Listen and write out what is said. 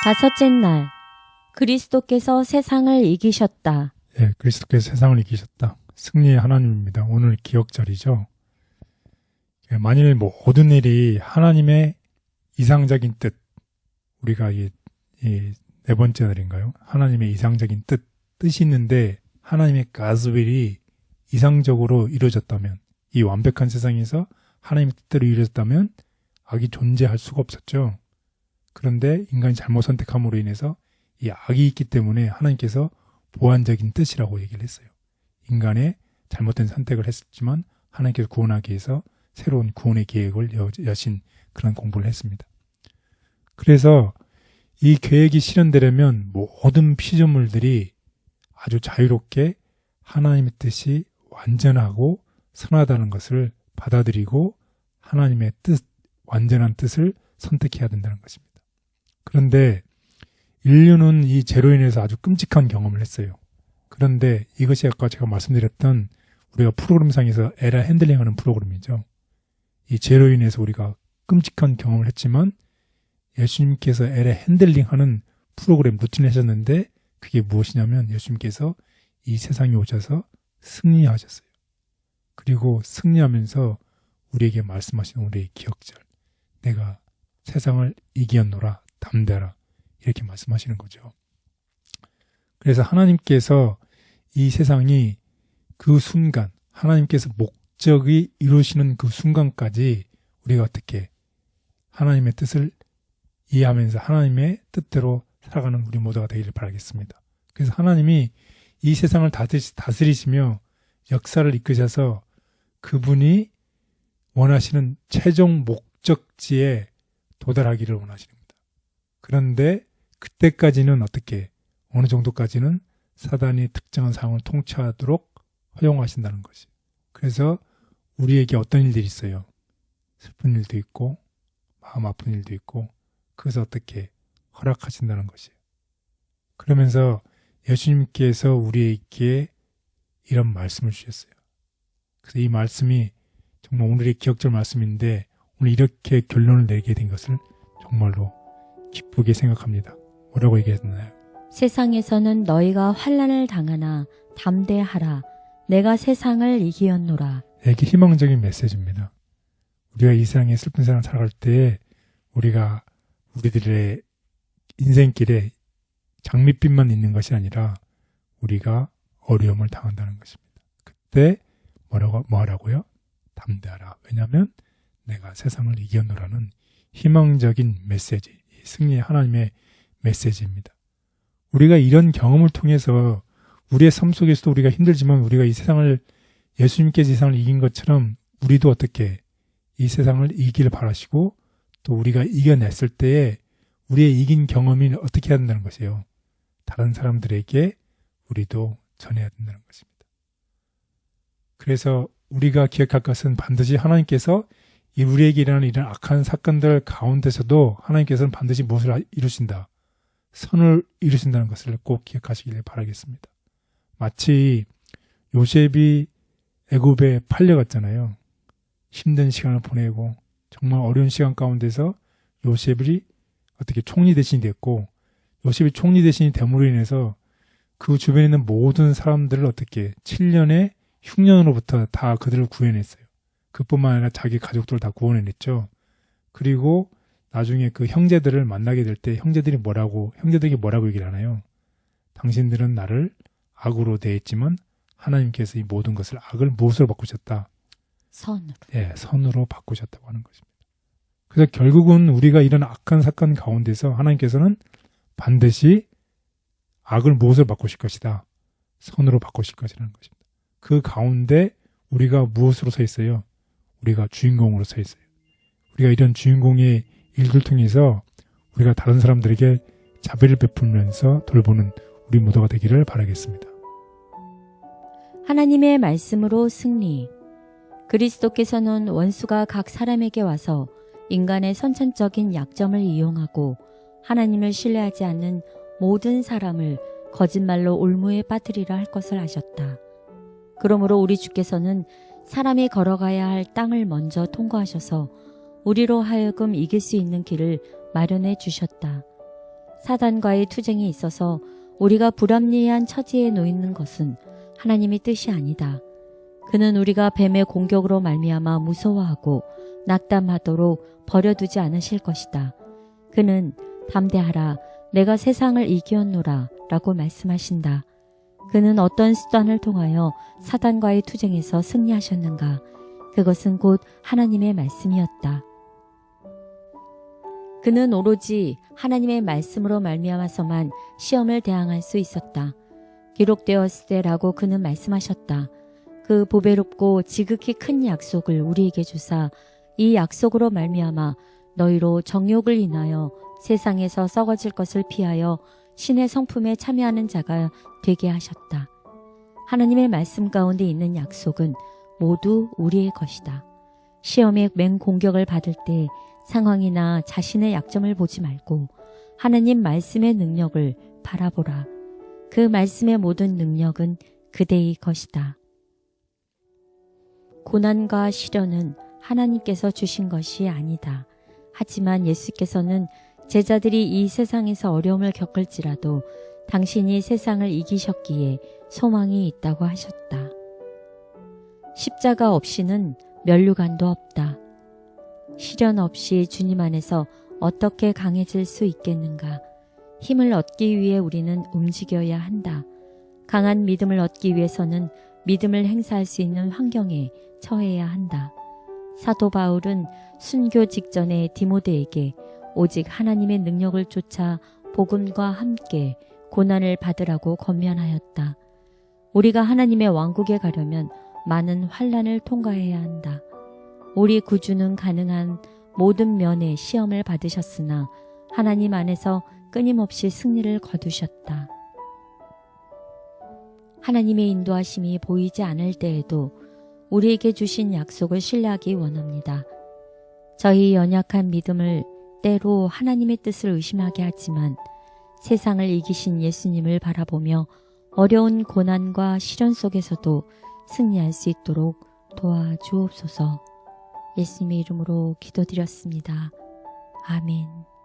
다섯째 날, 그리스도께서 세상을 이기셨다. 예, 그리스도께서 세상을 이기셨다. 승리의 하나님입니다. 오늘 기억절이죠. 예, 만일 모든 일이 하나님의 이상적인 뜻, 우리가 네 번째 날인가요? 하나님의 이상적인 뜻이 있는데 하나님의 God's will이 이상적으로 이루어졌다면, 이 완벽한 세상에서 하나님의 뜻대로 이루어졌다면 악이 존재할 수가 없었죠. 그런데 인간이 잘못 선택함으로 인해서 이 악이 있기 때문에 하나님께서 보완적인 뜻이라고 얘기를 했어요. 인간의 잘못된 선택을 했지만 하나님께서 구원하기 위해서 새로운 구원의 계획을 여신 그런 공부를 했습니다. 그래서 이 계획이 실현되려면 모든 피조물들이 아주 자유롭게 하나님의 뜻이 완전하고 선하다는 것을 받아들이고 하나님의 뜻, 완전한 뜻을 선택해야 된다는 것입니다. 그런데 인류는 이 죄로 인해서 아주 끔찍한 경험을 했어요. 그런데 이것이 아까 제가 말씀드렸던 우리가 프로그램상에서 에러 핸들링하는 프로그램이죠. 이 죄로 인해서 우리가 끔찍한 경험을 했지만 예수님께서 에러 핸들링하는 프로그램 루틴을 하셨는데 그게 무엇이냐면 예수님께서 이 세상에 오셔서 승리하셨어요. 그리고 승리하면서 우리에게 말씀하신 우리의 기억절, 내가 세상을 이기었노라 담대하라 이렇게 말씀하시는 거죠. 그래서 하나님께서 이 세상이 그 순간 하나님께서 목적이 이루시는 그 순간까지 우리가 어떻게 하나님의 뜻을 이해하면서 하나님의 뜻대로 살아가는 우리 모두가 되기를 바라겠습니다. 그래서 하나님이 이 세상을 다스리시며 역사를 이끄셔서 그분이 원하시는 최종 목적지에 도달하기를 원하시는 겁니다. 그런데 그때까지는 어떻게 어느 정도까지는 사단이 특정한 상황을 통치하도록 허용하신다는 것이. 그래서 우리에게 어떤 일들이 있어요. 슬픈 일도 있고 마음 아픈 일도 있고 그래서 어떻게 허락하신다는 것이에요. 그러면서 예수님께서 우리에게 이런 말씀을 주셨어요. 그래서 이 말씀이 정말 오늘의 기억절 말씀인데 오늘 이렇게 결론을 내게 된 것을 정말로 기쁘게 생각합니다. 뭐라고 얘기했나요? 세상에서는 너희가 환난을 당하나 담대하라. 내가 세상을 이기었노라. 이게 희망적인 메시지입니다. 우리가 이 세상에 슬픈 세상을 살아갈 때 우리가 우리들의 인생길에 장밋빛만 있는 것이 아니라 우리가 어려움을 당한다는 것입니다. 그때 뭐 하라고요? 담대하라. 왜냐하면 내가 세상을 이겼노라는 희망적인 메시지, 승리의 하나님의 메시지입니다. 우리가 이런 경험을 통해서 우리의 삶 속에서도 우리가 힘들지만 우리가 이 세상을 예수님께서 이 세상을 이긴 것처럼 우리도 어떻게 이 세상을 이기를 바라시고 또 우리가 이겨냈을 때에 우리의 이긴 경험이 어떻게 해야 된다는 것이에요. 다른 사람들에게 우리도 전해야 된다는 것입니다. 그래서 우리가 기억할 것은 반드시 하나님께서 우리에게 일어나는 이런 악한 사건들 가운데서도 하나님께서는 반드시 무엇을 이루신다? 선을 이루신다는 것을 꼭 기억하시길 바라겠습니다. 마치 요셉이 애굽에 팔려갔잖아요. 힘든 시간을 보내고 정말 어려운 시간 가운데서 요셉이 어떻게 총리 대신이 됐고 요셉이 총리 대신이 됨으로 인해서 그 주변에 있는 모든 사람들을 어떻게 7년의 흉년으로부터 다 그들을 구해냈어요. 그뿐만 아니라 자기 가족들을 다 구원해냈죠. 그리고 나중에 그 형제들을 만나게 될 때 형제들에게 뭐라고 얘기를 하나요? 당신들은 나를 악으로 대했지만 하나님께서 이 모든 것을 악을 무엇으로 바꾸셨다? 선으로. 예, 선으로 바꾸셨다고 하는 것입니다. 그래서 결국은 우리가 이런 악한 사건 가운데서 하나님께서는 반드시 악을 무엇으로 바꾸실 것이다? 선으로 바꾸실 것이라는 것입니다. 그 가운데 우리가 무엇으로 서 있어요? 우리가 주인공으로 서 있어요. 우리가 이런 주인공의 일들 통해서 우리가 다른 사람들에게 자비를 베풀면서 돌보는 우리 모두가 되기를 바라겠습니다. 하나님의 말씀으로 승리. 그리스도께서는 원수가 각 사람에게 와서 인간의 선천적인 약점을 이용하고 하나님을 신뢰하지 않는 모든 사람을 거짓말로 올무에 빠뜨리려 할 것을 아셨다. 그러므로 우리 주께서는 사람이 걸어가야 할 땅을 먼저 통과하셔서 우리로 하여금 이길 수 있는 길을 마련해 주셨다. 사단과의 투쟁이 있어서 우리가 불합리한 처지에 놓이는 것은 하나님의 뜻이 아니다. 그는 우리가 뱀의 공격으로 말미암아 무서워하고 낙담하도록 버려두지 않으실 것이다. 그는 담대하라, 내가 세상을 이기었노라 라고 말씀하신다. 그는 어떤 수단을 통하여 사단과의 투쟁에서 승리하셨는가? 그것은 곧 하나님의 말씀이었다. 그는 오로지 하나님의 말씀으로 말미암아서만 시험을 대항할 수 있었다. 기록되었을 때라고 그는 말씀하셨다. 그 보배롭고 지극히 큰 약속을 우리에게 주사 이 약속으로 말미암아 너희로 정욕을 인하여 세상에서 썩어질 것을 피하여 신의 성품에 참여하는 자가 되게 하셨다. 하나님의 말씀 가운데 있는 약속은 모두 우리의 것이다. 시험에 맹공격을 받을 때 상황이나 자신의 약점을 보지 말고 하나님 말씀의 능력을 바라보라. 그 말씀의 모든 능력은 그대의 것이다. 고난과 시련은 하나님께서 주신 것이 아니다. 하지만 예수께서는 제자들이 이 세상에서 어려움을 겪을지라도 당신이 세상을 이기셨기에 소망이 있다고 하셨다. 십자가 없이는 면류관도 없다. 시련 없이 주님 안에서 어떻게 강해질 수 있겠는가? 힘을 얻기 위해 우리는 움직여야 한다. 강한 믿음을 얻기 위해서는 믿음을 행사할 수 있는 환경에 처해야 한다. 사도 바울은 순교 직전에 디모데에게 오직 하나님의 능력을 쫓아 복음과 함께 고난을 받으라고 권면하였다. 우리가 하나님의 왕국에 가려면 많은 환난을 통과해야 한다. 우리 구주는 가능한 모든 면의 시험을 받으셨으나 하나님 안에서 끊임없이 승리를 거두셨다. 하나님의 인도하심이 보이지 않을 때에도 우리에게 주신 약속을 신뢰하기 원합니다. 저희 연약한 믿음을 때로 하나님의 뜻을 의심하게 하지만 세상을 이기신 예수님을 바라보며 어려운 고난과 시련 속에서도 승리할 수 있도록 도와주옵소서. 예수님의 이름으로 기도드렸습니다. 아멘.